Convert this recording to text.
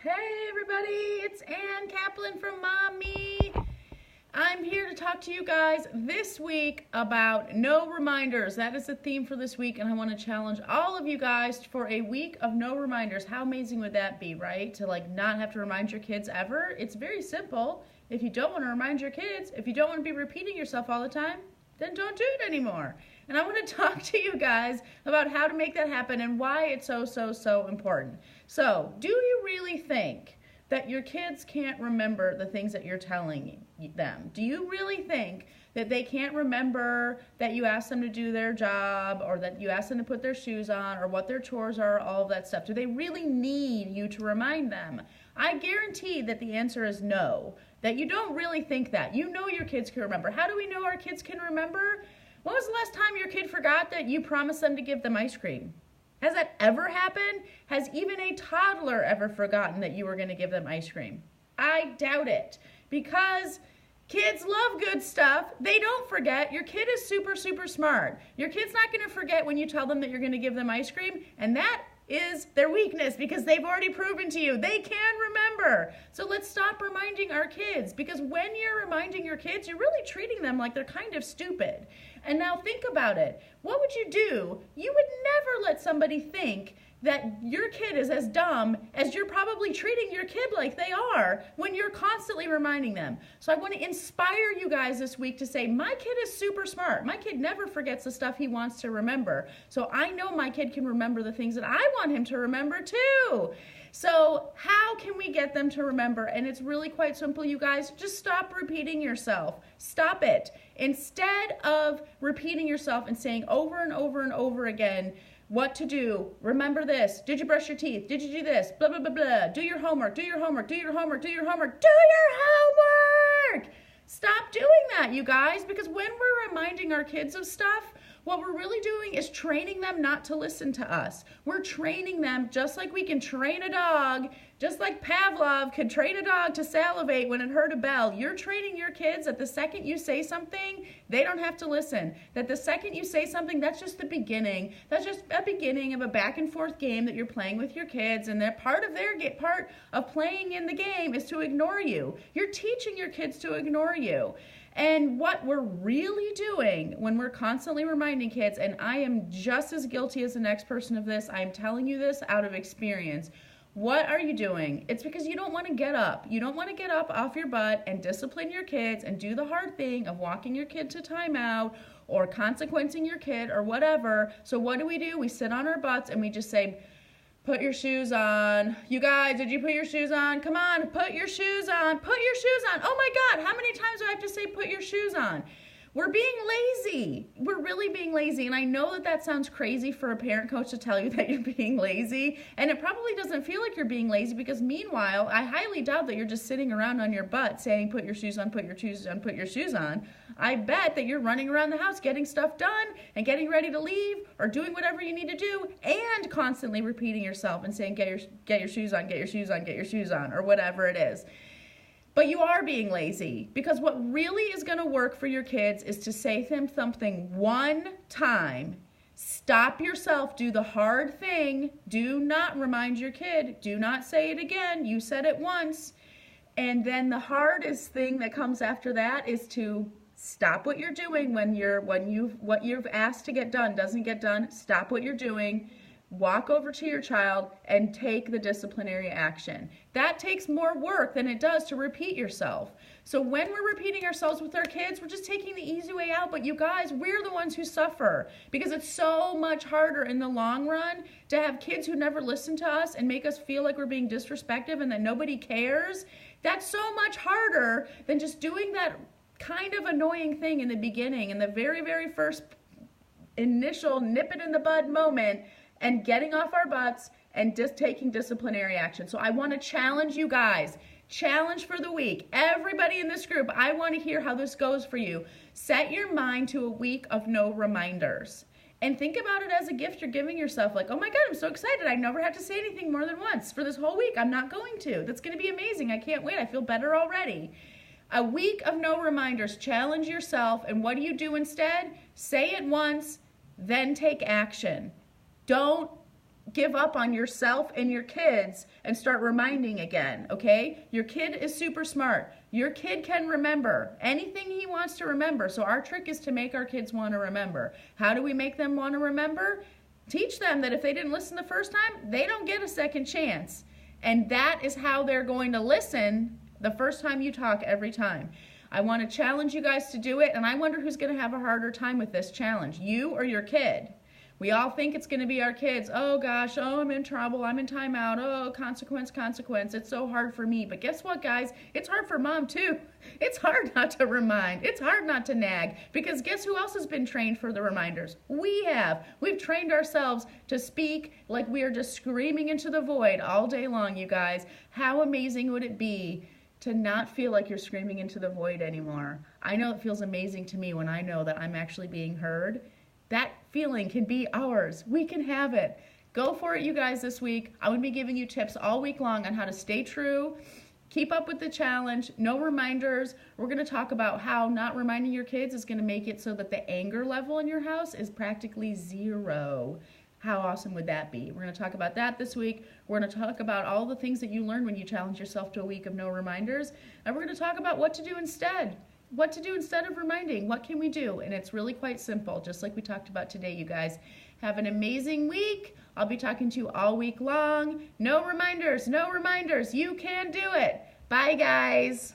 Hey everybody, it's Ann Kaplan from Mommy. I'm here to talk to you guys this week about no reminders. That is the theme for this week, and I want to challenge all of you guys for a week of no reminders. How amazing would that be, right? To not have to remind your kids ever. It's very simple. If you don't want to remind your kids, if you don't want to be repeating yourself all the time, then don't do it anymore. And I want to talk to you guys about how to make that happen and why it's so important. So, do you really think that your kids can't remember the things that you're telling them? Do you really think that they can't remember that you asked them to do their job, or that you asked them to put their shoes on, or what their chores are, all of that stuff? Do they really need you to remind them? I guarantee that the answer is no, that you don't really think that. You know your kids can remember. How do we know our kids can remember? When was the last time your kid forgot that you promised them to give them ice cream? Has that ever happened? Has even a toddler ever forgotten that you were going to give them ice cream? I doubt it, because kids love good stuff. They don't forget. Your kid is super smart. Your kid's not going to forget when you tell them that you're going to give them ice cream, and that is their weakness, because they've already proven to you they can remember. So let's stop reminding our kids, because when you're reminding your kids, you're really treating them like they're kind of stupid. And now think about it. What would you do? You would never let somebody think that your kid is as dumb as you're probably treating your kid like they are when you're constantly reminding them. So I want to inspire you guys this week to say, my kid is super smart. My kid never forgets the stuff he wants to remember. So I know my kid can remember the things that I want him to remember too. So how can we get them to remember? And it's really quite simple, you guys. Just stop repeating yourself. Stop it. Instead of repeating yourself and saying over and over again what to do, remember this, did you brush your teeth, did you do this, blah, blah, blah, blah, do your homework, do your homework, do your homework, do your homework, do your homework. Stop doing that, you guys, because when we're reminding our kids of stuff, what we're really doing is training them not to listen to us. We're training them just like we can train a dog, just like Pavlov could train a dog to salivate when it heard a bell. You're training your kids that the second you say something, they don't have to listen. That the second you say something, that's just the beginning. That's just a beginning of a back and forth game that you're playing with your kids, and that part of playing in the game is to ignore you. You're teaching your kids to ignore you. And what we're really doing when we're constantly reminding kids, and I am just as guilty as the next person of this, I'm telling you this out of experience. What are you doing? It's because you don't want to get up. You don't want to get up off your butt and discipline your kids and do the hard thing of walking your kid to timeout or consequencing your kid or whatever. So what do? We sit on our butts and we just say, put your shoes on. You guys, did you put your shoes on? Come on, put your shoes on. Put your shoes on. Oh my God, how many times do I have to say put your shoes on? We're being lazy. We're really being lazy. And I know that that sounds crazy for a parent coach to tell you that you're being lazy. And it probably doesn't feel like you're being lazy, because meanwhile, I highly doubt that you're just sitting around on your butt saying put your shoes on, put your shoes on, put your shoes on. I bet that you're running around the house getting stuff done and getting ready to leave or doing whatever you need to do, and constantly repeating yourself and saying get your shoes on, get your shoes on, get your shoes on, or whatever it is. But you are being lazy, because what really is going to work for your kids is to say them something one time. Stop yourself, do the hard thing. Do not remind your kid. Do not say it again. You said it once. And then the hardest thing that comes after that is to stop what you're doing when what you've asked to get done doesn't get done. Stop what you're doing. Walk over to your child and take the disciplinary action. That takes more work than it does to repeat yourself. So when we're repeating ourselves with our kids, we're just taking the easy way out. But you guys, we're the ones who suffer, because it's so much harder in the long run to have kids who never listen to us and make us feel like we're being disrespectful and that nobody cares. That's so much harder than just doing that kind of annoying thing in the beginning, in the very first initial nip it in the bud moment, and getting off our butts and just taking disciplinary action. So I want to challenge you guys. Challenge for the week. Everybody in this group, I want to hear how this goes for you. Set your mind to a week of no reminders. And think about it as a gift you're giving yourself. Like, oh my God, I'm so excited. I never have to say anything more than once for this whole week. I'm not going to. That's going to be amazing. I can't wait. I feel better already. A week of no reminders. Challenge yourself. And what do you do instead? Say it once, then take action. Don't give up on yourself and your kids and start reminding again, okay? Your kid is super smart. Your kid can remember anything he wants to remember. So our trick is to make our kids want to remember. How do we make them want to remember? Teach them that if they didn't listen the first time, they don't get a second chance. And that is how they're going to listen the first time you talk every time. I want to challenge you guys to do it, and I wonder who's going to have a harder time with this challenge, you or your kid. We all think it's going to be our kids. Oh gosh, oh, I'm in trouble, I'm in timeout, oh, consequence, it's so hard for me. But guess what, guys? It's hard for mom too. It's hard not to remind. It's hard not to nag, because guess who else has been trained for the reminders? We have. We've trained ourselves to speak like we are just screaming into the void all day long, you guys. How amazing would it be to not feel like you're screaming into the void anymore? I know it feels amazing to me when I know that I'm actually being heard. That feeling can be ours. We can have it. Go for it, you guys, this week. I'm going to be giving you tips all week long on how to stay true, keep up with the challenge, no reminders. We're going to talk about how not reminding your kids is going to make it so that the anger level in your house is practically zero. How awesome would that be? We're going to talk about that this week. We're going to talk about all the things that you learn when you challenge yourself to a week of no reminders. And we're going to talk about what to do instead. What to do instead of reminding. What can we do? And it's really quite simple, just like we talked about today, you guys. Have an amazing week. I'll be talking to you all week long. No reminders, no reminders. You can do it. Bye, guys.